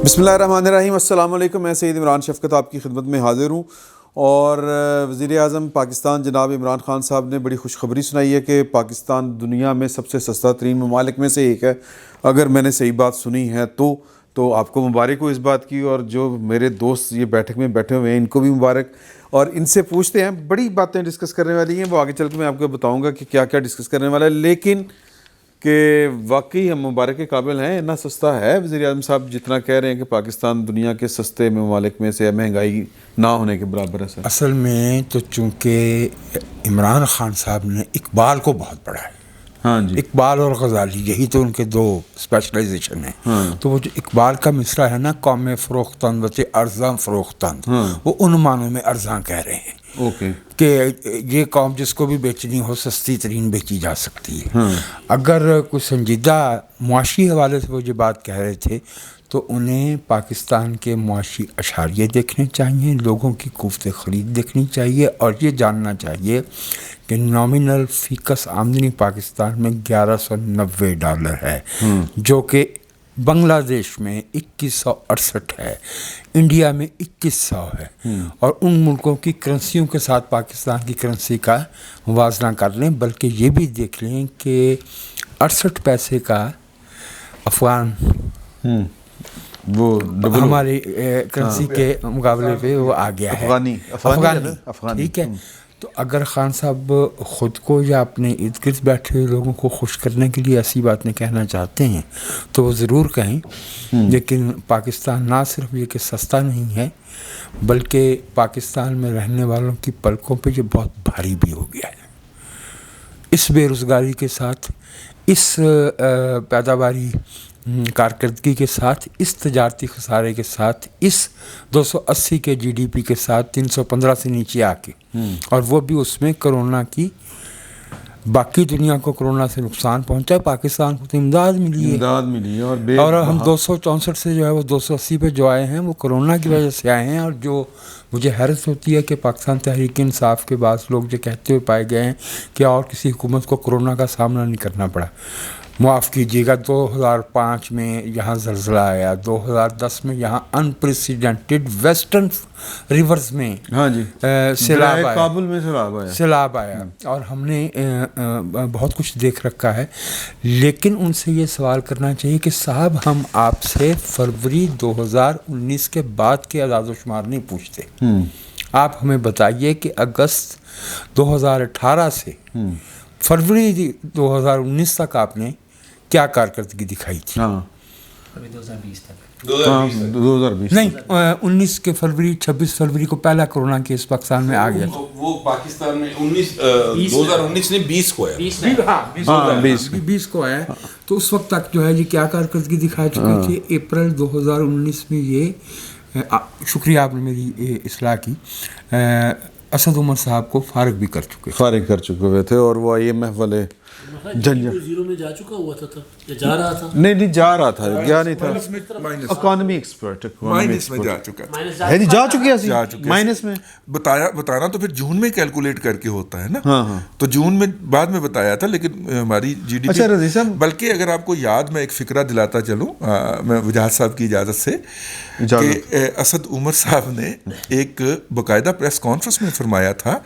بسم اللہ الرحمن الرحیم. السلام علیکم. میں سید عمران شفقت آپ کی خدمت میں حاضر ہوں. اور وزیر اعظم پاکستان جناب عمران خان صاحب نے بڑی خوشخبری سنائی ہے کہ پاکستان دنیا میں سب سے سستا ترین ممالک میں سے ایک ہے. اگر میں نے صحیح بات سنی ہے تو آپ کو مبارک ہو اس بات کی, اور جو میرے دوست یہ بیٹھک میں بیٹھے ہوئے ہیں ان کو بھی مبارک. اور ان سے پوچھتے ہیں, بڑی باتیں ڈسکس کرنے والی ہیں, وہ آگے چل کے میں آپ کو بتاؤں گا کہ کیا کیا ڈسکس کرنے والا ہے. لیکن کہ واقعی ہم مبارک کے قابل ہیں, اتنا سستا ہے وزیر اعظم صاحب جتنا کہہ رہے ہیں کہ پاکستان دنیا کے سستے ممالک میں سے مہنگائی نہ ہونے کے برابر ہے. سر اصل میں تو چونکہ عمران خان صاحب نے اقبال کو بہت پڑھا ہے. ہاں جی, اقبال اور غزالی یہی تو ان کے دو اسپیشلائزیشن ہیں. تو وہ جو اقبال کا مصرع ہے نا, قوم فروختند بچے ارزاں فروختند, وہ ان معنوں میں ارزاں کہہ رہے ہیں. اوکے, کہ یہ قوم جس کو بھی بیچنی ہو سستی ترین بیچی جا سکتی ہے. اگر کوئی سنجیدہ معاشی حوالے سے وہ جو بات کہہ رہے تھے تو انہیں پاکستان کے معاشی اشاریے دیکھنے چاہیے, لوگوں کی قوت خرید دیکھنی چاہیے, اور یہ جاننا چاہیے کہ نامنل فیکس آمدنی پاکستان میں $1190 ہے, جو کہ بنگلہ دیش میں 2168 ہے, انڈیا میں 2100 ہے. اور ان ملکوں کی کرنسیوں کے ساتھ پاکستان کی کرنسی کا موازنہ کر لیں, بلکہ یہ بھی دیکھ لیں کہ 68 پیسے کا افغان وہ ہماری کرنسی کے مقابلے پہ وہ آ گیا ہے, افغانی. ٹھیک ہے, تو اگر خان صاحب خود کو یا اپنے ارد گرد بیٹھے ہوئے لوگوں کو خوش کرنے کے لیے ایسی باتیں کہنا چاہتے ہیں تو وہ ضرور کہیں. لیکن پاکستان نہ صرف یہ کہ سستا نہیں ہے, بلکہ پاکستان میں رہنے والوں کی پلکوں پہ یہ بہت بھاری بھی ہو گیا ہے. اس بے روزگاری کے ساتھ, اس پیداواری کارکردگی کے ساتھ, اس تجارتی خسارے کے ساتھ, اس 280 کے جی ڈی پی کے ساتھ 315 سے نیچے آ کے, اور وہ بھی اس میں کرونا کی, باقی دنیا کو کرونا سے نقصان پہنچا, پاکستان کو تو امداد ملی ہے. اور ہم 264 سے جو ہے وہ 280 پہ جو آئے ہیں وہ کرونا کی وجہ سے آئے ہیں. اور جو مجھے حیرت ہوتی ہے کہ پاکستان تحریک انصاف کے بعض لوگ جو کہتے ہوئے پائے گئے ہیں کہ اور کسی حکومت کو کرونا کا سامنا نہیں کرنا پڑا. معاف کیجیے گا, 2005 میں یہاں زلزلہ آیا, 2010 میں یہاں انپریسیڈنٹڈ ویسٹرن ریورز میں سیلاب آیا, اور ہم نے بہت کچھ دیکھ رکھا ہے. لیکن ان سے یہ سوال کرنا چاہیے کہ صاحب ہم آپ سے فروری 2019 کے بعد کے اعداد و شمار نہیں پوچھتے. آپ ہمیں بتائیے کہ اگست 2018 سے فروری 2019 تک آپ نے کیا کارکردگی دکھائی تھی. 2020 تک 2020 نہیں, 19 کے فروری 26 فروری کو پہلا کرونا کیس پاکستان میں آ گیا. وہ پاکستان میں 2019 نے 20 کو ہے, 20 کو ہے. تو اس وقت تک جو ہے یہ کیا کارکردگی دکھا چکی تھی. اپریل 2019 میں یہ, شکریہ آپ نے میری اصلاح کی, اسد عمر صاحب کو فارغ بھی کر چکے ہوئے تھے, اور وہ IMF والے زیرو میں جا چکا ہوا تھا یا جا رہا تھا؟ نہیں جا رہا تھا, گیا نہیں تھا. اکانومی ایکسپرٹ مائنس میں جا چکا ہے, جا چکے مائنس میں. بتانا تو پھر جون میں کیلکولیٹ کر کے ہوتا ہے نا. تو جون میں بعد میں بتایا تھا, لیکن ہماری جی ڈی پی, بلکہ اگر آپ کو یاد, میں ایک فکرہ دلاتا چلوں میں وجاہت صاحب کی اجازت سے, کہ اسد عمر صاحب نے ایک باقاعدہ پریس کانفرنس میں فرمایا تھا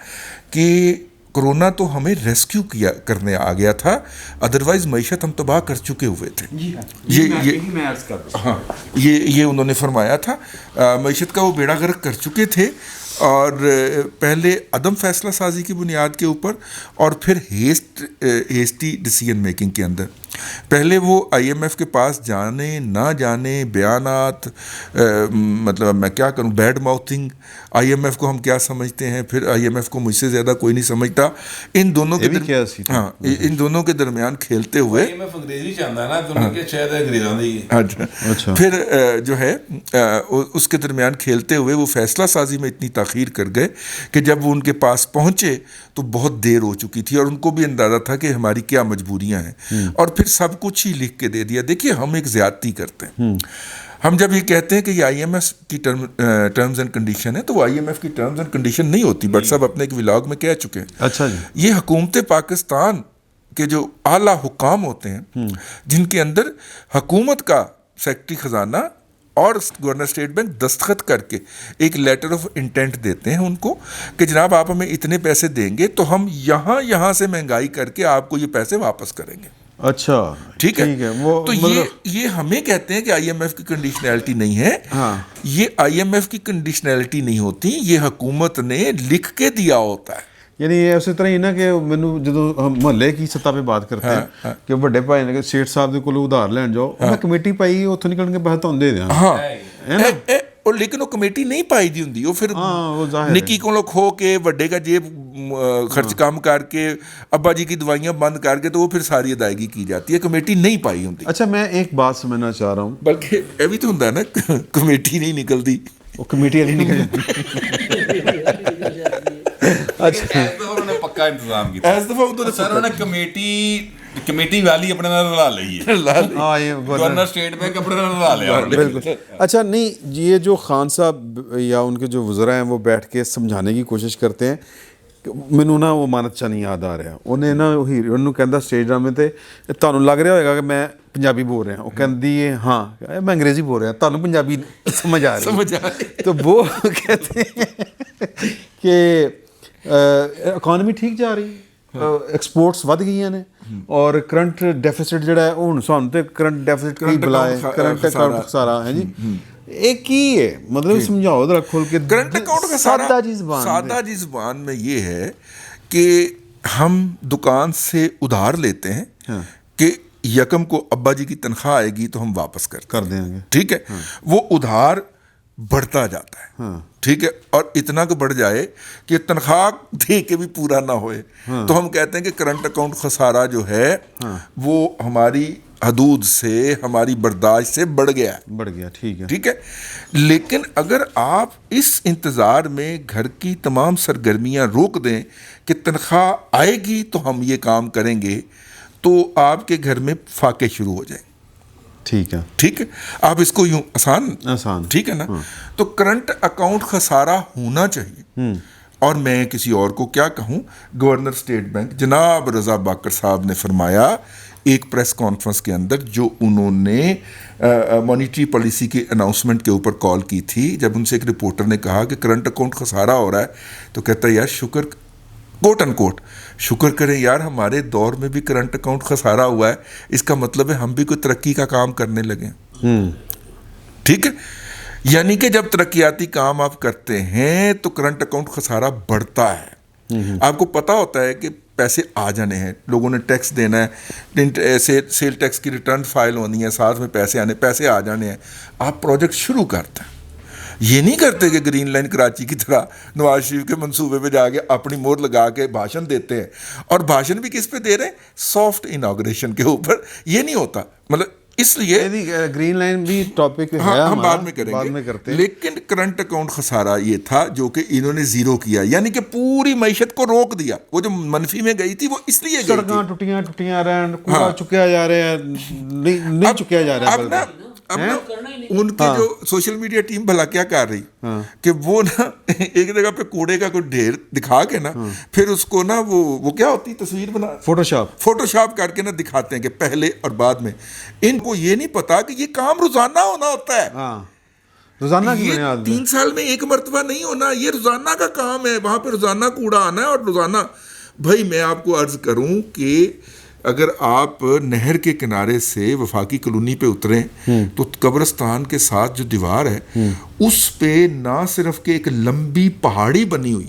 کہ کرونا تو ہمیں ریسکیو کرنے آ گیا تھا, ادروائز معیشت ہم تباہ کر چکے ہوئے تھے. یہ انہوں نے فرمایا تھا, معیشت کا وہ بیڑا غرق کر چکے تھے. اور پہلے عدم فیصلہ سازی کی بنیاد کے اوپر, اور پھر ہیسٹی ڈیسیژن میکنگ کے اندر. پہلے وہ IMF کے پاس جانے نہ جانے, بیانات, مطلب میں کیا کروں, بیڈ ماؤتھنگ, IMF کو ہم کیا سمجھتے ہیں, پھر IMF کو مجھ سے زیادہ کوئی نہیں سمجھتا. ان دونوں کے درمیان کھیلتے ہوئے پھر جو ہے اس کے درمیان کھیلتے ہوئے وہ فیصلہ سازی میں اتنی تاخیر کر گئے کہ جب وہ ان کے پاس پہنچے تو بہت دیر ہو چکی تھی, اور ان کو بھی اندازہ تھا کہ ہماری کیا مجبوریاں ہیں, اور پھر سب کچھ ہی لکھ کے دے دیا. دیکھیے ہم ایک زیادتی کرتے ہیں. ہم جب یہ کہتے ہیں کہ یہ IMF کی ٹرمز اینڈ کنڈیشن ہے, تو وہ IMF کی ٹرمز اینڈ کنڈیشن نہیں ہوتی. بٹ صاحب اپنے ایک ولاگ میں کہہ چکے ہیں. اچھا جی, یہ حکومت پاکستان کے جو اعلیٰ حکام ہوتے ہیں, جن کے اندر حکومت کا سیکرٹری خزانہ اور گورنر اسٹیٹ بینک دستخط کر کے ایک لیٹر آف انٹینٹ دیتے ہیں ان کو کہ جناب آپ ہمیں اتنے پیسے دیں گے تو ہم یہاں سے مہنگائی کر کے آپ کو یہ پیسے واپس کریں گے. اچھا ٹھیک ہے. وہ تو یہ ہمیں کہتے ہیں کہ آئی ایم ایف کی کنڈیشنلٹی نہیں ہے. یہ آئی ایم ایف کی کنڈیشنلٹی نہیں ہوتی, یہ حکومت نے لکھ کے دیا ہوتا ہے. یعنی اسی طرح ہی نا کہ مینوں جدوں ہم محلے کی سطح پہ بات کرتے ہیں کہ بڑے بھائی نے کہ سیٹ صاحب دے کولوں ادھار لین جاؤ, میں کمیٹی پائی اتوں نکل کے پیسے تھانوں دے دیاں. ہاں اور لیکن وہ کمیٹی نہیں پائی دی ہوندی, وہ پھر نکی کولوں کھو کے وڈے کا جیب خرچ کم کر کے ابا جی کی دوائیاں بند کر کے تو وہ پھر ساری ادائیگی کی جاتی ہے, کمیٹی نہیں پائی ہوندی. اچھا میں ایک بات سمجھنا چاہ رہا ہوں, بلکہ یہ بھی تو ہوندا ہے نا کمیٹی نہیں نکلتی, وہ کمیٹی والی نکل جاتی. اچھا انہوں نے پکا انتظام کیا اس دفعہ سر انہوں نے کمیٹی والی اپنے نال رلا لئی ہے, گورنر اسٹیٹ بینک اپنے نال رلا لیا. بالکل. اچھا نہیں, یہ جو خان صاحب یا ان کے جو وزراء ہیں وہ بیٹھ کے سمجھانے کی کوشش کرتے ہیں. مینوں نا وہ مانت چا نہیں یاد آ رہا, انہیں نا انہوں کہندا اسٹیج ڈرامے تے تانوں لگ رہا ہوئے گا کہ میں پنجابی بول رہا, وہ کہندی ہے ہاں میں انگریزی بول رہا, تانوں پنجابی سمجھ آ رہی. تو وہ کہتے ہیں کہ اکانومی ٹھیک جا رہی, ایکسپورٹس ود گئی نے, اور کرنٹ ڈیفیسٹ جڑا ہے وہ سانوں تے کرنٹ ڈیفیسٹ کی بلائے کرنٹ اکاؤنٹ خسارہ ہے. جی ایک ہی ہے, مطلب سمجھاؤ ذرا کھول کے. کرنٹ اکاؤنٹ کا سادہ جی زبان میں یہ ہے کہ ہم دکان سے ادھار لیتے ہیں کہ یکم کو ابا جی کی تنخواہ آئے گی تو ہم واپس کر دیں گے. ٹھیک ہے, وہ ادھار بڑھتا جاتا ہے. ٹھیک ہے, اور اتنا کہ بڑھ جائے کہ تنخواہ دے کے بھی پورا نہ ہوئے تو ہم کہتے ہیں کہ کرنٹ اکاؤنٹ خسارہ جو ہے وہ ہماری حدود سے, ہماری برداشت سے بڑھ گیا. ٹھیک ہے. لیکن اگر آپ اس انتظار میں گھر کی تمام سرگرمیاں روک دیں کہ تنخواہ آئے گی تو ہم یہ کام کریں گے, تو آپ کے گھر میں فاقے شروع ہو جائیں. ٹھیک ہے, آپ اس کو یوں آسان ٹھیک ہے نا. تو کرنٹ اکاؤنٹ خسارہ ہونا چاہیے. اور میں کسی اور کو کیا کہوں, گورنر اسٹیٹ بینک جناب رضا باکر صاحب نے فرمایا ایک پریس کانفرنس کے اندر, جو انہوں نے مانیٹری پالیسی کے اناؤنسمنٹ کے اوپر کال کی تھی, جب ان سے ایک رپورٹر نے کہا کہ کرنٹ اکاؤنٹ خسارہ ہو رہا ہے, تو کہتا ہے یار شکر کوٹ ان کوٹ شکر کریں یار ہمارے دور میں بھی کرنٹ اکاؤنٹ خسارہ ہوا ہے, اس کا مطلب ہے ہم بھی کوئی ترقی کا کام کرنے لگے. ٹھیک ہے, یعنی کہ جب ترقیاتی کام آپ کرتے ہیں تو کرنٹ اکاؤنٹ خسارہ بڑھتا ہے. آپ کو پتہ ہوتا ہے کہ پیسے آ جانے ہیں, لوگوں نے ٹیکس دینا ہے, سیل ٹیکس کی ریٹرن فائل ہونی ہے, ساتھ میں پیسے آ جانے ہیں, آپ پروجیکٹ شروع کرتے ہیں. یہ نہیں کرتے کہ گرین لائن کراچی کی طرح نواز شریف کے منصوبے پہ جا کے اپنی مور لگا کے بھاشن دیتے ہیں, اور بھاشن بھی کس پہ دے رہے ہیں, سافٹ اناگریشن کے اوپر. یہ نہیں ہوتا, مطلب اس لیے گرین لائن بھی ٹاپک ہے, ہم بعد میں کریں گے. لیکن کرنٹ اکاؤنٹ خسارہ یہ تھا جو کہ انہوں نے زیرو کیا, یعنی کہ پوری معیشت کو روک دیا. وہ جو منفی میں گئی تھی وہ اس لیے گئی تھی, ٹوٹیاں رہن, کوڑا چکیا جا رہا ہے, نہیں چکیا جا رہا ہے. اب نا ان کی جو سوشل میڈیا ٹیم بھلا کیا کر رہی کہ وہ نا ایک جگہ پہ کوڑے کا کوئی ڈھیر دکھا کے نا پھر اس کو نا وہ کیا ہوتی تصویر بنا فوٹو شاپ کر کے نا دکھاتے ہیں کہ پہلے اور بعد میں. ان کو یہ نہیں پتا کہ یہ کام روزانہ ہونا ہوتا ہے. روزانہ یہ 3 سال میں ایک مرتبہ نہیں ہونا, یہ روزانہ کا کام ہے. وہاں پہ روزانہ کوڑا آنا ہے اور روزانہ. بھائی میں آپ کو عرض کروں کہ اگر آپ نہر کے کنارے سے وفاقی کالونی پہ اتریں تو قبرستان کے ساتھ جو دیوار ہے اس پہ نہ صرف کہ ایک لمبی پہاڑی بنی ہوئی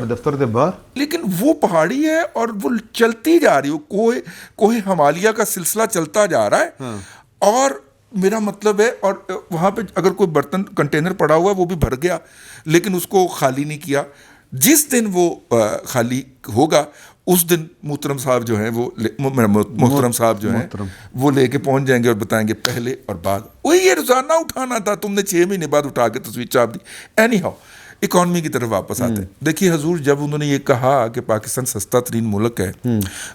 دفتر کے باہر, لیکن وہ پہاڑی ہے اور وہ چلتی جا رہی ہو, کوہ ہمالیہ کا سلسلہ چلتا جا رہا ہے. اور میرا مطلب ہے, اور وہاں پہ اگر کوئی برتن کنٹینر پڑا ہوا ہے وہ بھی بھر گیا لیکن اس کو خالی نہیں کیا. جس دن وہ خالی ہوگا اس دن محترم صاحب جو ہیں وہ لے کے پہنچ جائیں گے اور بتائیں گے پہلے اور بعد. وہی یہ روزانہ اٹھانا تھا, تم نے 6 مہینے بعد اٹھا کے تصویر چھاپ دی. اینی ہاؤ اکانومی کی طرف واپس آتے ہیں. دیکھیے حضور, جب انہوں نے یہ کہا کہ پاکستان سستا ترین ملک ہے,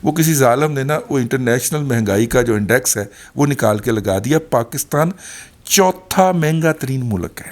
وہ کسی ظالم نے نا وہ انٹرنیشنل مہنگائی کا جو انڈیکس ہے وہ نکال کے لگا دیا. پاکستان 4تھا مہنگا ترین ملک ہے.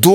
2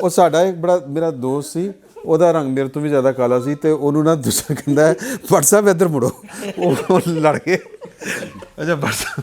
ਉਹ ਸਾਡਾ ਇੱਕ ਬੜਾ ਮੇਰਾ ਦੋਸਤ ਸੀ, ਉਹਦਾ ਰੰਗ ਮੇਰੇ ਤੋਂ ਵੀ ਜ਼ਿਆਦਾ ਕਾਲਾ ਸੀ, ਤੇ ਉਹਨੂੰ ਨਾ ਦੂਸਰਾ ਕਹਿੰਦਾ ਭੱਟ ਸਾਹਿਬ ਇੱਧਰ ਮੁੜੋ, ਉਹ ਲੜ ਕੇ ਅੱਛਾ ਭੱਟ ਸਾਹਿਬ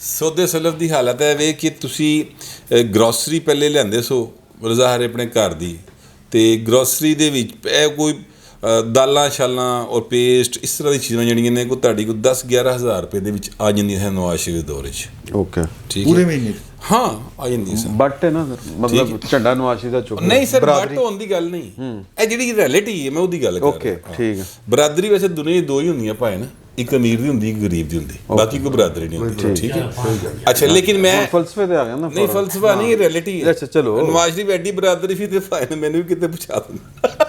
ਸੌਦੇ ਸਲਫ ਦੀ ਹਾਲਤ ਹੈ ਵੇ ਕਿ ਤੁਸੀਂ ਗਰੋਸਰੀ ਪਹਿਲੇ ਲਿਆਂਦੇ ਸੋ ਜ਼ਾਹਰ ਆਪਣੇ ਘਰ ਦੀ, ਤੇ ਗਰੋਸਰੀ ਦੇ ਵਿੱਚ ਇਹ ਕੋਈ ਦਾਲਾਂ ਛਾਲਾਂ ਔਰ ਪੇਸਟ ਇਸ ਤਰ੍ਹਾਂ ਦੀ ਚੀਜ਼ਾਂ ਜਿਹੜੀਆਂ ਨੇ ਕੋਈ ਤੁਹਾਡੀ ਕੋਈ 10-11 ਹਜ਼ਾਰ ਰੁਪਏ ਦੇ ਵਿੱਚ ਆ ਜਾਂਦੀਆਂ ਹਨ ਨਵਾਜ਼ ਸ਼ਰੀਫ ਦੇ ਦੌਰ 'ਚ। ਓਕੇ ਠੀਕ ਪੂਰੇ ਮਹੀਨੇ ਹਾਂ ਆ ਜਾਂਦੀ ਸਰ। ਬਟ ਹੈ ਨਾ ਮਤਲਬ ਝੰਡਾ ਨਵਾਜ਼ ਸ਼ਰੀਫ ਦਾ ਚੁੱਕ ਨਹੀਂ ਸਰ, ਬਟ ਹੋਣ ਦੀ ਗੱਲ ਨਹੀਂ, ਇਹ ਜਿਹੜੀ ਰਿਐਲਿਟੀ ਹੈ ਮੈਂ ਉਹਦੀ ਗੱਲ ਕਰ ਰਿਹਾ। ਓਕੇ ਠੀਕ ਹੈ। ਬਰਾਦਰੀ ਵੈਸੇ ਦੁਨੀਆ 'ਚ 2 ਹੀ ਹੁੰਦੀਆਂ ਭਾਵੇਂ ਨਾ, ਇੱਕ ਅਮੀਰ ਦੀ ਹੁੰਦੀ ਇੱਕ ਗਰੀਬ ਦੀ ਹੁੰਦੀ, ਬਾਕੀ ਕੋਈ ਬਰਾਦਰੀ ਨਹੀਂ ਹੁੰਦੀ। ਠੀਕ ਹੈ ਅੱਛਾ, ਲੇਕਿਨ ਮੈਂ ਫਲਸਫੇ ਤੇ ਆ ਗਿਆ ਨਾ। ਨਹੀਂ ਫਲਸਫਾ ਨਹੀਂ, ਰਿਐਲਿਟੀ ਹੈ। ਅੱਛਾ ਚਲੋ ਨਵਾਜ਼ ਸ਼ਰੀਫ ਐਡੀ ਬਰਾਦਰੀ ਵੀ ਤੇ ਭਾਵੇਂ ਮੈਨੂੰ ਵੀ ਕਿਤੇ ਪਹੁੰਚਾ ਦਿੰਦਾ।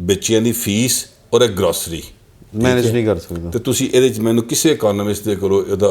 ਬੱਚਿਆਂ ਦੀ ਫੀਸ ਔਰ ਇੱਕ ਗਰੋਸਰੀ ਮੈਨੇਜ ਨਹੀਂ ਕਰ ਸਕਦਾ, ਤੇ ਤੁਸੀਂ ਇਹਦੇ ਚ ਮੈਨੂੰ ਕਿਸੇ ਇਕਨੋਮਿਸਟ ਦੇ ਕੋਲੋਂ ਇਹਦਾ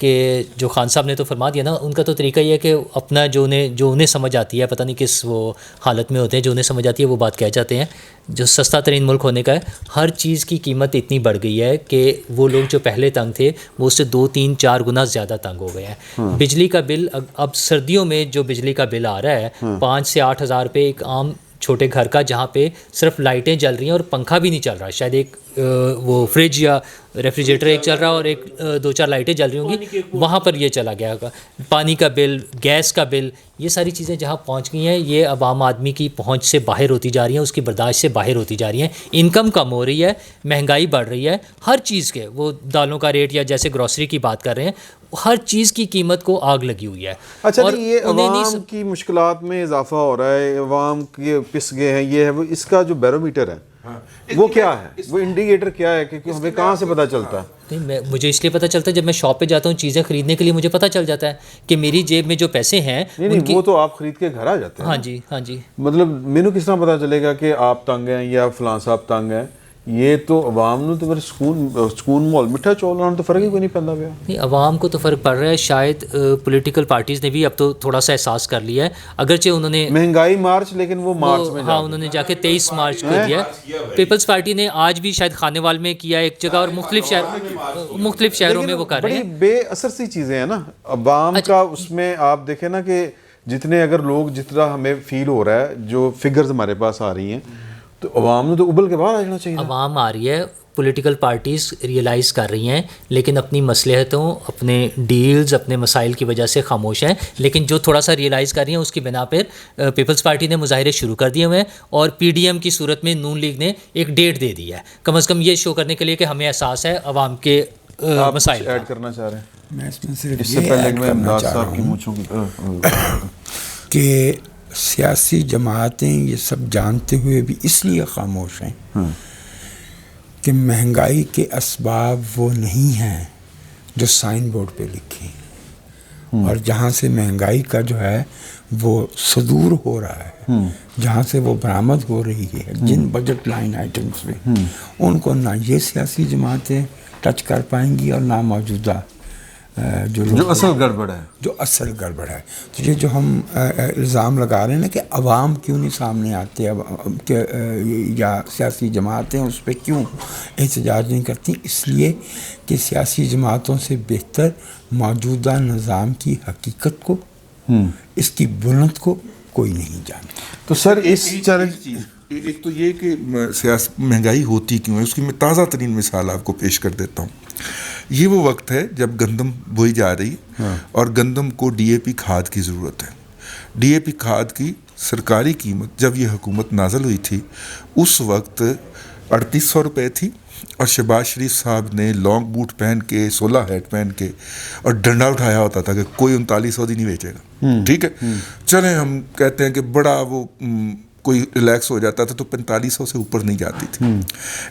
کہ جو خان صاحب نے تو فرما دیا نا, ان کا تو طریقہ یہ ہے کہ اپنا جو انہیں سمجھ آتی ہے, پتہ نہیں کس وہ حالت میں ہوتے ہیں, جو انہیں سمجھ آتی ہے وہ بات کہہ جاتے ہیں. جو سستا ترین ملک ہونے کا ہے, ہر چیز کی قیمت اتنی بڑھ گئی ہے کہ وہ لوگ جو پہلے تنگ تھے وہ اس سے 2-3-4 گنا زیادہ تنگ ہو گئے ہیں. بجلی کا بل اب سردیوں میں جو بجلی کا بل آ رہا ہے 5 سے 8 ہزار روپے ایک عام چھوٹے گھر کا, جہاں پہ صرف لائٹیں جل رہی ہیں اور پنکھا بھی نہیں چل رہا, شاید ایک وہ فریج یا ریفریجریٹر ایک چل رہا اور ایک 2-4 لائٹیں جل رہی ہوں گی, وہاں پر یہ چلا گیا ہوگا. پانی کا بل, گیس کا بل, یہ ساری چیزیں جہاں پہنچ گئی ہیں یہ عوام آدمی کی پہنچ سے باہر ہوتی جا رہی ہیں, اس کی برداشت سے باہر ہوتی جا رہی ہیں. انکم کم ہو رہی ہے, مہنگائی بڑھ رہی ہے, ہر چیز کے, وہ دالوں کا ریٹ یا جیسے گروسری کی بات کر رہے ہیں, ہر چیز کی قیمت کو آگ لگی ہوئی ہے. اچھا جی, یہ عوام کی مشکلات میں اضافہ ہو رہا ہے, عوام کے پس گئے ہیں, یہ ہے وہ اس کا جو بیرومیٹر ہے وہ کیا ہے, وہ انڈیکیٹر کیا ہے کہ ہمیں کہاں سے پتہ چلتا ہے؟ نہیں, مجھے اس لیے پتہ چلتا ہے جب میں شاپ پہ جاتا ہوں چیزیں خریدنے کے لیے, مجھے پتہ چل جاتا ہے کہ میری جیب میں جو پیسے ہیں. نہیں, وہ تو آپ خرید کے گھر آ جاتے ہیں. ہاں جی, ہاں جی. مطلب مینو کس طرح پتہ چلے گا کہ آپ تنگ ہیں یا فلاں صاحب تنگ ہیں؟ یہ تو عوام نے تو پھر سکون مول مٹھا چول نال تو فرق ہی کوئی نہیں پیندا پیا. نہیں, عوام کو تو فرق پڑ رہا ہے. شاید پولیٹیکل پارٹیز نے بھی اب تو تھوڑا سا احساس کر لیا ہے, اگرچہ انہوں نے مہنگائی مارچ, لیکن وہ مارچ میں ہاں انہوں نے جا کے 23 مارچ کو دیا. پیپلز پارٹی نے آج بھی شاید خانے وال میں کیا ایک جگہ, اور مختلف شہروں میں وہ کر رہے ہیں. بڑی بے اثر سی چیزیں ہیں نا عوام کا. اس میں آپ دیکھیں نا کہ جتنے اگر لوگ جتنا ہمیں فیل ہو رہا ہے, جو فگرز ہمارے پاس آ رہی ہیں, تو عوام نے تو ابل کے باہر آ جانا چاہیے. عوام آ رہی ہے, پولیٹیکل پارٹیز ریئلائز کر رہی ہیں, لیکن اپنی مصلحتوں, اپنے ڈیلز, اپنے مسائل کی وجہ سے خاموش ہیں. لیکن جو تھوڑا سا ریئلائز کر رہی ہیں اس کی بنا پر پیپلز پارٹی نے مظاہرے شروع کر دیے ہوئے ہیں, اور پی ڈی ایم کی صورت میں نون لیگ نے ایک ڈیٹ دے دی ہے, کم از کم یہ شو کرنے کے لیے کہ ہمیں احساس ہے عوام کے مسائل. ایڈ کرنا چاہ رہے ہیں میں اس میں صرف اس سے پہلے میں امداد صاحب کی مونچھوں کہ سیاسی جماعتیں یہ سب جانتے ہوئے بھی اس لیے خاموش ہیں کہ مہنگائی کے اسباب وہ نہیں ہیں جو سائن بورڈ پہ لکھے ہیں, اور جہاں سے مہنگائی کا جو ہے وہ صدور ہو رہا ہے, جہاں سے وہ برآمد ہو رہی ہے جن بجٹ لائن آئٹمس میں, ان کو نہ یہ سیاسی جماعتیں ٹچ کر پائیں گی اور نہ موجودہ جو اصل گڑبڑ ہے, جو اصل گڑبڑ ہے. تو یہ جو ہم الزام لگا رہے ہیں نا کہ عوام کیوں نہیں سامنے آتے یا سیاسی جماعتیں اس پہ کیوں احتجاج نہیں کرتی, اس لیے کہ سیاسی جماعتوں سے بہتر موجودہ نظام کی حقیقت کو, اس کی بلند کو کوئی نہیں جانتا. تو سر اس چیز ایک تو یہ کہ مہنگائی ہوتی کیوں ہے, اس کی میں تازہ ترین مثال آپ کو پیش کر دیتا ہوں. یہ وہ وقت ہے جب گندم بوئی جا رہی اور گندم کو ڈی اے پی کھاد کی ضرورت ہے. ڈی اے پی کھاد کی سرکاری قیمت جب یہ حکومت نازل ہوئی تھی اس وقت 3800 روپے تھی, اور شہباز شریف صاحب نے لانگ بوٹ پہن کے 16 ہیٹ پہن کے اور ڈنڈا اٹھایا ہوتا تھا کہ کوئی 3900 نہیں بیچے گا. ٹھیک ہے, چلیں ہم کہتے ہیں کہ بڑا وہ کوئی ریلیکس ہو جاتا تھا تو 4500 سے اوپر نہیں جاتی تھی.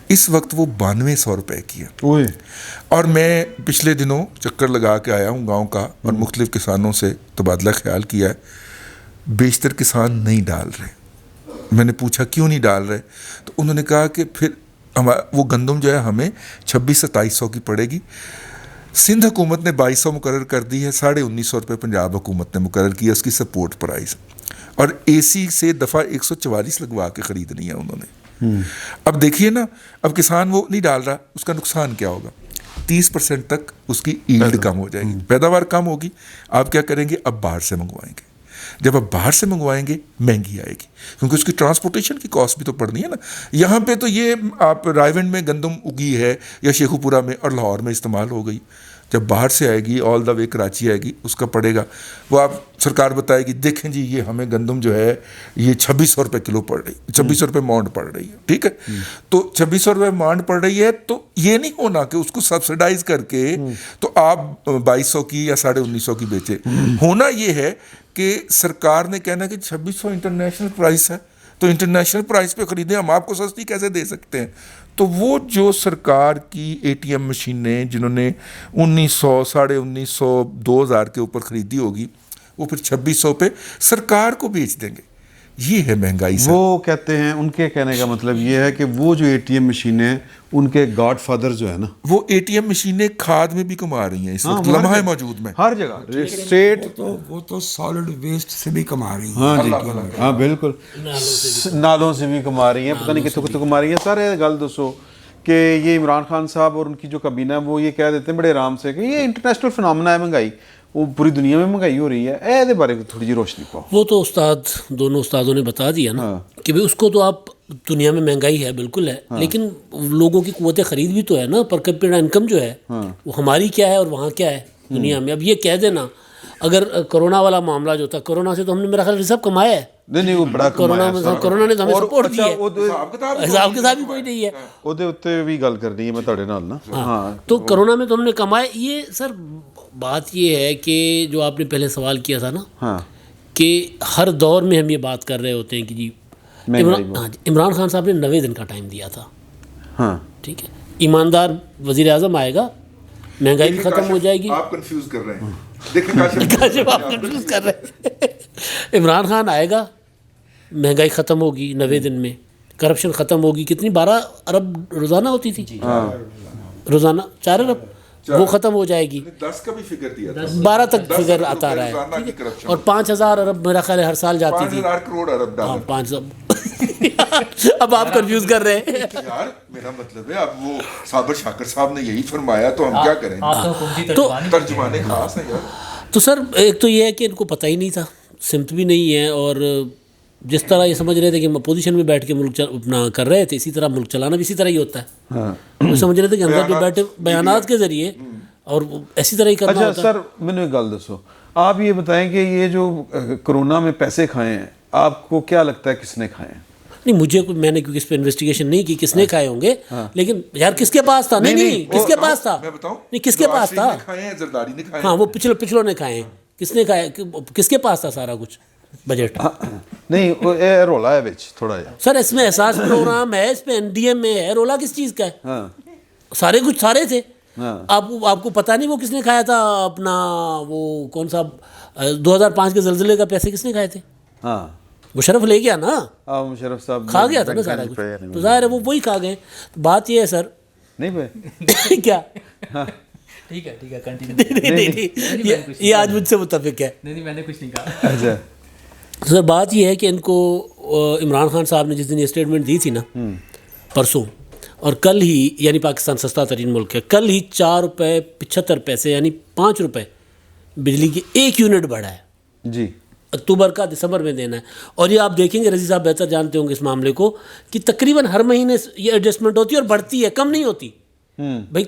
اس وقت وہ 9200 روپے کی ہے. اور میں پچھلے دنوں چکر لگا کے آیا ہوں گاؤں کا, اور مختلف کسانوں سے تبادلہ خیال کیا ہے, بیشتر کسان نہیں ڈال رہے. میں نے پوچھا کیوں نہیں ڈال رہے, تو انہوں نے کہا کہ پھر وہ گندم جو ہے ہمیں 2600-2700 کی پڑے گی. سندھ حکومت نے 2200 مقرر کر دی ہے, 1950 روپے پنجاب حکومت نے مقرر کیا اس کی سپورٹ پرائز, اور اے سی سے دفعہ 144 لگوا کے خریدنی ہے انہوں نے. اب دیکھیے نا, اب کسان وہ نہیں ڈال رہا, اس کا نقصان کیا ہوگا؟ 30% تک اس کی ایلڈ کم ہو جائے گی, پیداوار کم ہوگی. آپ کیا کریں گے؟ اب باہر سے منگوائیں گے. جب آپ باہر سے منگوائیں گے مہنگی آئے گی, کیونکہ اس کی ٹرانسپورٹیشن کی کاسٹ بھی تو پڑنی ہے نا. یہاں پہ تو یہ آپ رائیونڈ میں گندم اگی ہے یا شیخو پورہ میں اور لاہور میں استعمال ہو گئی, جب باہر سے آئے گی آل دا وے کراچی آئے گی, اس کا پڑے گا وہ آپ سرکار بتائے گی دیکھیں جی یہ ہمیں گندم جو ہے یہ 2600 روپے کلو پڑ رہی, 2600 روپے مانڈ پڑ رہی ہے. ٹھیک ہے, تو 2600 روپے مانڈ پڑ رہی ہے, تو یہ نہیں ہونا کہ اس کو سبسڈائز کر کے تو آپ 2200 کی یا 1950 کی بیچے. ہونا یہ ہے کہ سرکار نے کہنا کہ 2600 انٹرنیشنل پرائس ہے, تو انٹرنیشنل پرائس پہ خریدیں, ہم آپ کو سستی کیسے دے سکتے ہیں. تو وہ جو سرکار کی اے ٹی ایم مشینیں جنہوں نے 1900, 1950, 2000 کے اوپر خریدی ہوگی, وہ پھر 2600 پہ سرکار کو بیچ دیں گے. یہ ہے مہنگائی سر. وہ کہتے ہیں, ان کے کہنے کا مطلب یہ ہے کہ وہ جو ATM مشینیں ان کے گاڈ فادر جو ہے نا, وہ ATM مشینیں کھاد میں بھی کما رہی ہیں اس وقت لمحہ موجود میں, ہر جگہ اسٹیٹ. وہ تو سالڈ ویسٹ سے بھی کما رہی ہیں. ہاں جی, ہاں بالکل, نالوں سے بھی کما رہی ہیں, پتہ نہیں کتوں کتوں کما رہی ہیں. سر یہ گل دسو کہ یہ عمران خان صاحب اور ان کی جو کابینہ ہے وہ یہ کہہ دیتے ہیں بڑے آرام سے کہ یہ انٹرنیشنل فنامنا ہے مہنگائی, وہ پوری دنیا میں مہنگائی ہو رہی ہے. اے بارے میں تھوڑی جی روشنی پاؤ. وہ تو دونوں استادوں نے بتا دیا نا کہ بھائی اس کو تو آپ دنیا میں مہنگائی ہے بالکل ہے, لیکن لوگوں کی قوت خرید بھی تو ہے نا, پر کیپٹا انکم جو ہے وہ ہماری کیا ہے اور وہاں کیا ہے دنیا میں. اب یہ کہہ دینا اگر کرونا والا معاملہ جو تھا, کرونا سے تو ہم نے میرا خیال رزق کمایا ہے. نہیں وہ بڑا کرونا نے تو ہمیں سپورٹ دی ہے, حساب کتاب بھی کوئی نہیں ہے. ਉਹਦੇ ਉੱਤੇ ਵੀ ਗੱਲ ਕਰਨੀ ਹੈ ਮੈਂ ਤੁਹਾਡੇ ਨਾਲ ਨਾ. ہاں تو کرونا میں تو ہم نے کمایا. یہ سر بات یہ ہے کہ جو آپ نے پہلے سوال کیا تھا نا کہ ہر دور میں ہم یہ بات کر رہے ہوتے ہیں کہ جی عمران خان صاحب نے 90 دن کا ٹائم دیا تھا. ہاں ٹھیک ہے, ایماندار وزیر اعظم آئے گا, مہنگائی بھی ختم ہو جائے گی. آپ کنفیوز کر رہے ہیں, دیکھیں کاشف آپ کنفیوز کر رہے ہیں. عمران خان آئے گا, مہنگائی ختم ہوگی 90 دن میں, کرپشن ختم ہوگی. کتنی 12 ارب روزانہ ہوتی تھی, روزانہ 4 ارب, وہ ختم ہو جائے گی. 10 کا بھی فگر دیا تھا, 12 تک فگر آتا رہا ہے, اور 5000 ارب میرا خیال ہے ہر سال جاتی تھی. 5000 کروڑ ارب ڈالر. 500 اب آپ کنفیوز کر رہے ہیں یار, میرا مطلب ہے اب وہ صابر شاکر صاحب نے یہی فرمایا تو ہم کیا کریں, تو ترجمانے خاص ہیں یار. تو سر ایک تو یہ ہے کہ ان کو پتہ ہی نہیں تھا, سمت بھی نہیں ہے, اور جس طرح یہ سمجھ رہے تھے کہ ہم اپوزیشن میں بیٹھ کے ملک اپنا کر رہے تھے, اسی طرح ملک چلانا بھی اسی طرح ہی ہوتا ہے. وہ سمجھ رہے تھے کہ اندر جو بیٹھے بیانات کے ذریعے اور ایسی طرح ہی کرنا ہوتا ہے. اچھا سر میں ایک گل دسو, آپ یہ بتائیں کہ یہ جو کرونا میں پیسے کھائے ہیں آپ کو کیا لگتا ہے کس نے کھائے ہیں؟ نہیں مجھے میں نے کیونکہ اس پہ انویسٹیگیشن نہیں کی کس نے کھائے ہوں گے, لیکن یار کس کے پاس تھا, نہیں کس کے پاس تھا, میں بتاؤں نہیں کس کے پاس تھا, زرداری نے کھائے, ہاں وہ پچھلوں نے کھائے ہیں, کس نے کھائے, کس کے پاس تھا سارا کچھ بجٹ. نہیں رولا ہے بچ تھوڑا جا سر, اس میں احساس پروگرام ہے, اس پہ NDM میں ہے, رولا کس چیز کا ہے, سارے کچھ سارے تھے. آپ کو پتہ نہیں وہ کس نے کھایا تھا اپنا, وہ کون سا 2005 کے زلزلے کا پیسے کس نے کھائے تھے؟ ہاں مشرف لے گیا نا, مشرف صاحب کھا گیا تھا نا سارا کچھ, تو ظاہر ہے وہ وہی کھا گئے. بات یہ ہے سر, نہیں بھائی کیا ٹھیک ہے کنٹینیو. یہ آج مجھ سے متفق ہے. نہیں میں نے کچھ نہیں کہا. اچھا سر بات یہ ہے کہ ان کو عمران خان صاحب نے جس دن یہ اسٹیٹمنٹ دی تھی نا پرسوں, اور کل ہی, یعنی پاکستان سستا ترین ملک ہے, کل ہی 4 روپے 75 پیسے یعنی 5 روپے بجلی کی 1 یونٹ بڑھا ہے جی, اکتوبر کا دسمبر میں دینا ہے. اور یہ آپ دیکھیں گے, رضی صاحب بہتر جانتے ہوں گے اس معاملے کو, کہ تقریباً ہر مہینے یہ ایڈجسٹمنٹ ہوتی ہے اور بڑھتی ہے, کم نہیں ہوتی. بھائی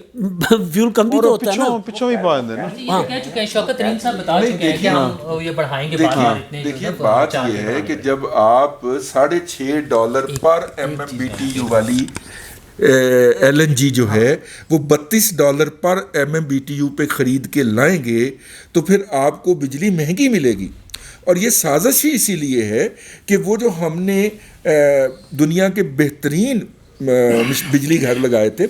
فیول کم بھی تو ہوتا ہے نا, پچھوں بھی پا دیں نا. یہ کہہ چکے ہیں, شوکت ترین صاحب بتا چکے ہیں کہ ہم یہ بڑھائیں گے. دیکھیے بات یہ ہے کہ جب آپ $6.5 پر MMBTU والی LNG جو ہے وہ $32 پر MMBTU پہ خرید کے لائیں گے تو پھر آپ کو بجلی مہنگی ملے گی. اور یہ سازش ہی اسی لیے ہے کہ وہ جو ہم نے دنیا کے بہترین بجلی گھر لگائے تھے,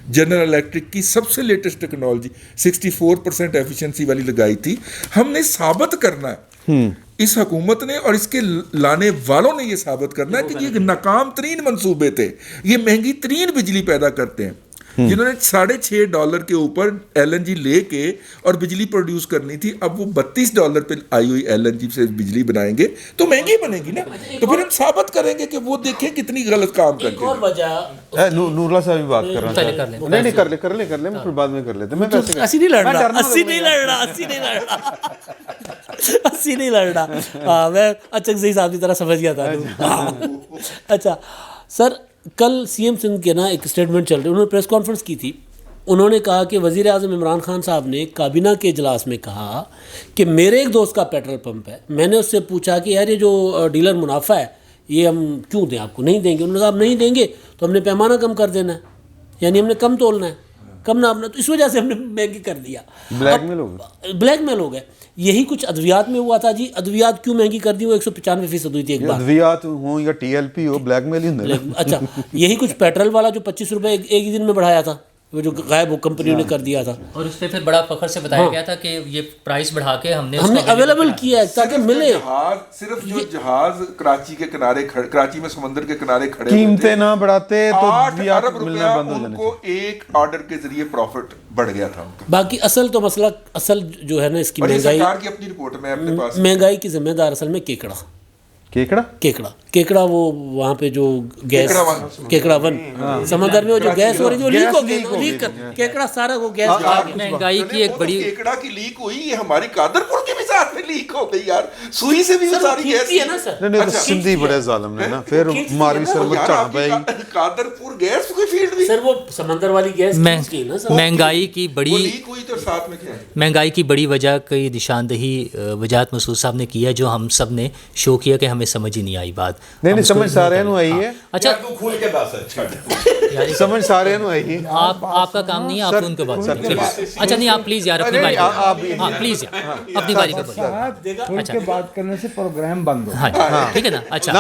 جنرل الیکٹرک کی سب سے لیٹسٹ ٹیکنالوجی 64% ایفیشنسی والی لگائی تھی, ہم نے ثابت کرنا ہے, اس حکومت نے اور اس کے لانے والوں نے یہ ثابت کرنا ہے کہ یہ ناکام ترین منصوبے تھے, یہ مہنگی ترین بجلی پیدا کرتے ہیں. جنہوں نے $6.5 کے اوپر LNG لے کے اور بجلی پروڈیوس کرنی تھی, اب وہ $32 پہ آئی ہوئی LNG سے بجلی بنائیں گے تو مہنگی بنے گی نا, تو پھر ہم ثابت کریں گے کہ وہ دیکھیں کتنی غلط کام کرتے ہیں. اور وجہ نورلا صاحب بھی بات کر رہا تھا. نہیں کر لیں پھر بعد میں کر لیتے. میں اسی نہیں لڑ رہا. ہاں میں اچھا صحیح صاحب کی طرح سمجھ گیا تھا. اچھا سر, کل CM سندھ کے نا ایک اسٹیٹمنٹ چل رہی, انہوں نے پریس کانفرنس کی تھی. انہوں نے کہا کہ وزیر اعظم عمران خان صاحب نے کابینہ کے اجلاس میں کہا کہ میرے ایک دوست کا پیٹرول پمپ ہے, میں نے اس سے پوچھا کہ یار یہ جو ڈیلر منافع ہے یہ ہم کیوں دیں آپ کو, نہیں دیں گے. انہوں نے کہا آپ نہیں دیں گے تو ہم نے پیمانہ کم کر دینا ہے, یعنی ہم نے کم تولنا ہے, کم ناپنا, تو اس وجہ سے ہم نے مہنگی کر دیا. بلیک میل ہو گئے. یہی کچھ ادویات میں ہوا تھا جی. ادویات کیوں مہنگی کر دی, وہ 195% ہوئی تھی ایک بار. ادویات ہوں یا TLP ہو, بلیک میل ہی ہوں. اچھا یہی کچھ پیٹرول والا جو 25 روپے ایک ہی دن میں بڑھایا تھا, وہ جو غائب وہ کمپنیوں نے کر دیا تھا, اور اس پہ پھر بڑا فخر سے بتایا گیا تھا کہ یہ پرائس بڑھا کے ہم نے اویلیبل کیا ہے تاکہ ملے. صرف جو جہاز کراچی کے کنارے کراچی میں سمندر کے کنارے کھڑے قیمتیں نہ بڑھاتے تو 8 ارب روپیہ ان کو ایک آرڈر کے ذریعے پروفٹ بڑھ گیا تھا ان کا. باقی اصل تو مسئلہ اصل جو ہے نا اس کی مہنگائی, سرکار کی اپنی رپورٹ میں اپنے پاس مہنگائی کی ذمہ دار اصل میں کیکڑا وہ وہاں پہ جو گیس کیکڑا ون سمندر میں وہ جو گیس ہو رہی جو لیک ہو گئی, لیک کیکڑا سارا وہ گیس مہنگائی کی ایک بڑی کیکڑا کی لیک ہوئی, یہ ہماری قادرپور کے بھی ساتھ میں لیک ہو گئی یار, سوئی سے بھی ساری گیس ہے نا سر. نہیں تو سندھی بڑے ظالم نے نا, پھر ماری سر چڑھا پائے گی قادرپور گیس کوئی فیلڈ بھی سر, وہ سمندر والی گیس مہنگائی کی بڑی لیک ہوئی تو ساتھ میں کیا ہے مہنگائی کی بڑی وجہ کی نشاندہی وجاہت مسعود صاحب نے کی ہے, جو ہم سب نے شو کیا کہ ہمیں سمجھ ہی نہیں آئی بات. نہیں سمجھ سارے نو آئی ہے. اچھا کھول کے بات ہے, سمجھ سارے نو آئی ہے. آپ کا کام نہیں ہے, آپ ان کے بات. اچھا نہیں, آپ پلیز یار اپنی باری, ہاں پلیز یار اپنی باری پہ بولیے. کھول کے بات کرنے سے پروگرام بند ہو. ہاں ٹھیک ہے نا. اچھا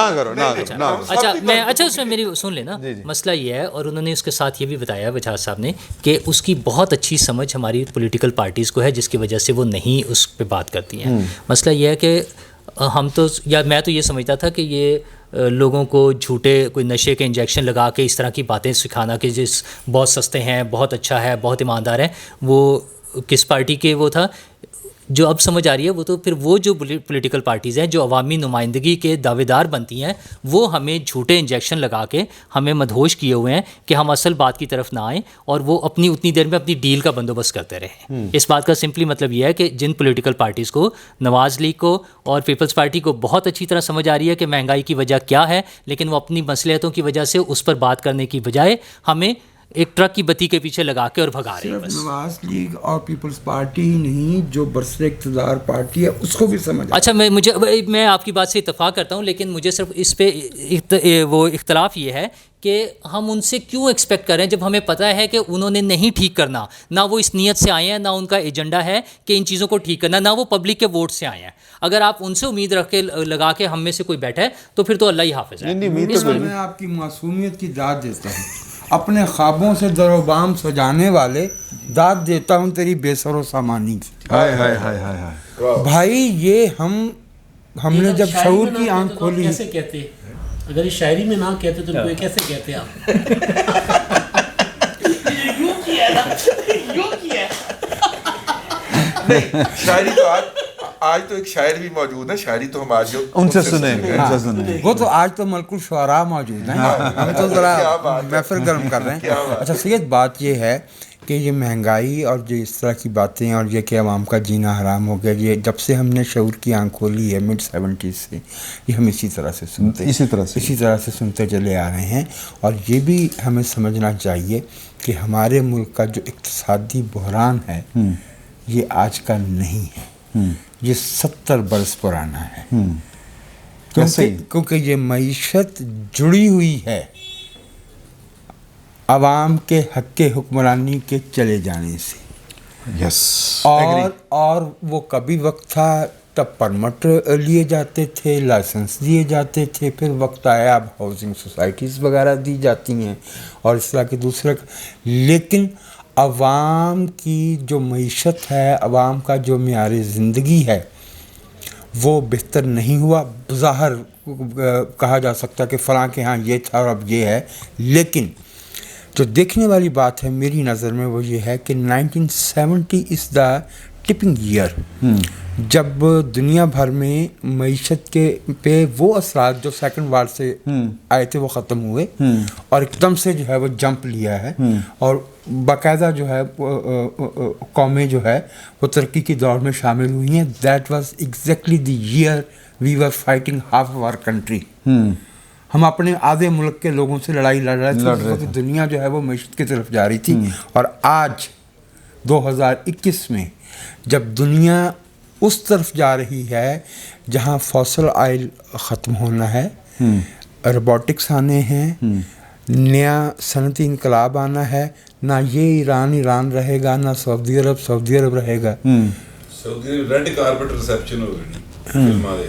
اچھا میں اس میں میری سن لینا. مسئلہ یہ ہے, اور انہوں نے اس کے ساتھ یہ بھی بتایا وجاہت صاحب نے کہ اس کی بہت اچھی سمجھ ہماری پولیٹیکل پارٹیز کو ہے, جس کی وجہ سے وہ نہیں اس پہ بات کرتی ہیں. مسئلہ یہ ہے کہ ہم تو, یا میں تو یہ سمجھتا تھا کہ یہ لوگوں کو جھوٹے کوئی نشے کے انجیکشن لگا کے اس طرح کی باتیں سکھانا کہ جس بہت سستے ہیں, بہت اچھا ہے, بہت ایماندار ہے, وہ کس پارٹی کے وہ تھا. جو اب سمجھ آ رہی ہے وہ تو پھر وہ جو پولیٹیکل پارٹیز ہیں جو عوامی نمائندگی کے دعوے دار بنتی ہیں, وہ ہمیں جھوٹے انجیکشن لگا کے ہمیں مدہوش کیے ہوئے ہیں کہ ہم اصل بات کی طرف نہ آئیں, اور وہ اپنی اتنی دیر میں اپنی ڈیل کا بندوبست کرتے رہیں. اس بات کا سمپلی مطلب یہ ہے کہ جن پولیٹیکل پارٹیز کو, نواز لیگ کو اور پیپلز پارٹی کو بہت اچھی طرح سمجھ آ رہی ہے کہ مہنگائی کی وجہ کیا ہے, لیکن وہ اپنی مصلحتوں کی وجہ سے اس پر بات کرنے کی بجائے ہمیں ایک ٹرک کی بتی کے پیچھے لگا کے اور بھگا رہے ہیں. نواز لیگ اور پیپلز پارٹی ہی نہیں, جو برسر اقتدار پارٹی ہے اس کو بھی سمجھ. اچھا میں آپ کی بات سے اتفاق کرتا ہوں, لیکن مجھے صرف اس پہ وہ اختلاف یہ ہے کہ ہم ان سے کیوں ایکسپیکٹ کریں جب ہمیں پتہ ہے کہ انہوں نے نہیں ٹھیک کرنا, نہ وہ اس نیت سے آئے ہیں, نہ ان کا ایجنڈا ہے کہ ان چیزوں کو ٹھیک کرنا, نہ وہ پبلک کے ووٹ سے آئے ہیں. اگر آپ ان سے امید رکھ کے لگا کے ہم میں سے کوئی بیٹھا ہے تو پھر تو اللہ ہی حافظ ہے. میں آپ کی معصومیت کی داد دیتا ہوں, اپنے خوابوں سے در و بام سجانے والے داد دیتا ہوں تیری بے سر و سامانی کی. بھائی یہ ہم نے جب شعور کی آنکھ کھولی. کیسے کہتے, اگر اس شاعری میں نہ کہتے تو کوئی کیسے کہتے آپ؟ نہیں شاعری تو آج تو ایک شاعر بھی موجود ہے, شاعری تو ہم آج ان سے سنیں. وہ تو آج تو ملک الشعراء موجود ہیں, ہمیں تو ذرا محفل گرم کر رہے ہیں. اچھا سید, بات یہ ہے کہ یہ مہنگائی اور جو اس طرح کی باتیں اور یہ کہ عوام کا جینا حرام ہو گیا, یہ جب سے ہم نے شعور کی آنکھ کھولی ہے mid-70s سے, یہ ہم اسی طرح سے سنتے چلے آ رہے ہیں. اور یہ بھی ہمیں سمجھنا چاہیے کہ ہمارے ملک کا جو اقتصادی بحران ہے یہ آج کا نہیں ہے, یہ 70 برس پرانا ہے. کیونکہ یہ معیشت جڑی ہوئی ہے عوام کے حق کے حکمرانی کے چلے جانے سے. اور وہ کبھی وقت تھا تب پرمٹ لیے جاتے تھے, لائسنس دیے جاتے تھے, پھر وقت آیا اب ہاؤسنگ سوسائٹیز وغیرہ دی جاتی ہیں اور اس طرح کے دوسرے. لیکن عوام کی جو معیشت ہے, عوام کا جو معیار زندگی ہے وہ بہتر نہیں ہوا. بظاہر کہا جا سکتا کہ فلاں کے ہاں یہ تھا اور اب یہ ہے, لیکن جو دیکھنے والی بات ہے میری نظر میں وہ یہ ہے کہ 1970 از دا ٹپنگ ایئر, جب دنیا بھر میں معیشت کے پہ وہ اثرات جو سیکنڈ وار سے آئے تھے وہ ختم ہوئے اور ایک دم سے جو ہے وہ جمپ لیا ہے, اور باقاعدہ جو ہے قومیں جو ہے وہ ترقی کی دوڑ میں شامل ہوئی ہیں. That was exactly the year we were fighting half of our country. ہم اپنے آدھے ملک کے لوگوں سے لڑائی لڑ رہے تھے کہ دنیا جو ہے وہ معیشت کی طرف جا رہی تھی. اور آج 2021 میں جب دنیا اس طرف جا رہی ہے جہاں فوسل آئل ختم ہونا ہے, روبوٹکس آنے ہیں, نیا صنعتی انقلاب آنا ہے, نہ یہ ایران رہے گا, نہ سعودی عرب رہے گا. سعودی ریڈ کارپٹ ریسیپشن ہو گئی.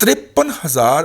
53,000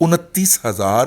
29,000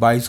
22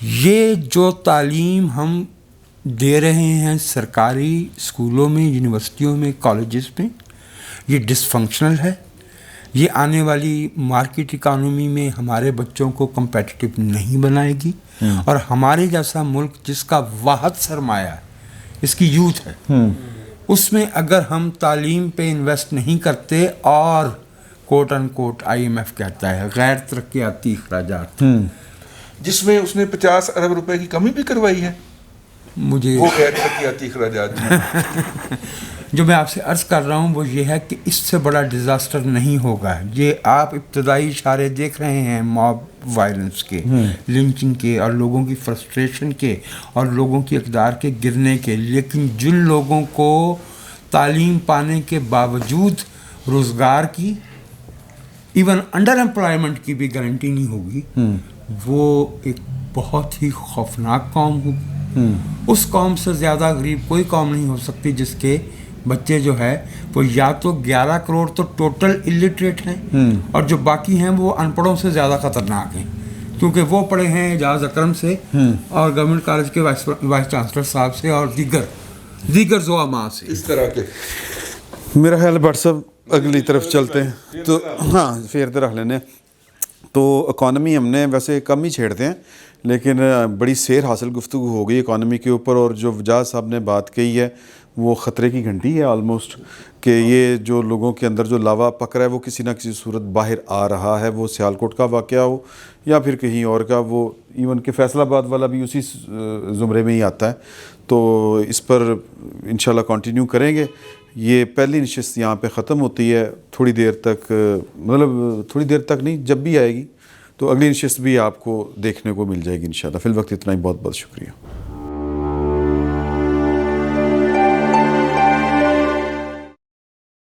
یہ جو تعلیم ہم دے رہے ہیں سرکاری اسکولوں میں، یونیورسٹیوں میں، کالجز میں، یہ ڈس فنکشنل ہے. یہ آنے والی مارکیٹ اکانومی میں ہمارے بچوں کو کمپیٹیٹو نہیں بنائے گی. اور ہمارے جیسا ملک جس کا واحد سرمایہ اس کی یوتھ ہے، اس میں اگر ہم تعلیم پہ انویسٹ نہیں کرتے اور کوٹ ان کوٹ IMF کہتا ہے غیر ترقیاتی اخراجات، جس میں اس نے 50 ارب روپے کی کمی بھی کروائی ہے، مجھے وہ غیر ترقیاتی اخراجات. جو میں آپ سے عرض کر رہا ہوں وہ یہ ہے کہ اس سے بڑا ڈیزاسٹر نہیں ہوگا. یہ آپ ابتدائی اشارے دیکھ رہے ہیں موب وائلنس کے، لنچنگ کے، اور لوگوں کی فرسٹریشن کے، اور لوگوں کی اقدار کے گرنے کے. لیکن جن لوگوں کو تعلیم پانے کے باوجود روزگار کی، ایون انڈر امپلائمنٹ کی بھی گارنٹی نہیں ہوگی، وہ ایک بہت ہی خوفناک قوم ہوگی. اس قوم سے زیادہ غریب کوئی قوم نہیں ہو سکتی جس کے بچے جو ہے وہ یا تو 11 کروڑ تو ٹوٹل الٹریٹ ہیں، اور جو باقی ہیں وہ ان پڑھوں سے زیادہ خطرناک ہیں، کیونکہ وہ پڑھے ہیں اعجاز اکرم سے اور گورنمنٹ کالج کے وائس چانسلر صاحب سے اور دیگر زعماء سے. اس طرح کے میرا خیال ہے بٹ صاحب اگلی طرف چلتے ہیں. تو ہاں پھر رکھ لینے. تو اکانومی ہم نے ویسے کم ہی چھیڑتے ہیں، لیکن بڑی سیر حاصل گفتگو ہو گئی اکانومی کے اوپر. اور جو وجاز صاحب نے بات کہی ہے وہ خطرے کی گھنٹی ہے آلموسٹ، کہ یہ جو لوگوں کے اندر جو لاوا پک رہا ہے وہ کسی نہ کسی صورت باہر آ رہا ہے. وہ سیالکوٹ کا واقعہ ہو یا پھر کہیں اور کا، وہ ایون کہ فیصل آباد والا بھی اسی زمرے میں ہی آتا ہے. تو اس پر انشاءاللہ کنٹینیو کریں گے. یہ پہلی نشست یہاں پہ ختم ہوتی ہے تھوڑی دیر تک، مطلب تھوڑی دیر تک نہیں، جب بھی آئے گی تو اگلی نشست بھی آپ کو دیکھنے کو مل جائے گی انشاءاللہ. فی الوقت اتنا ہی، بہت بہت شکریہ.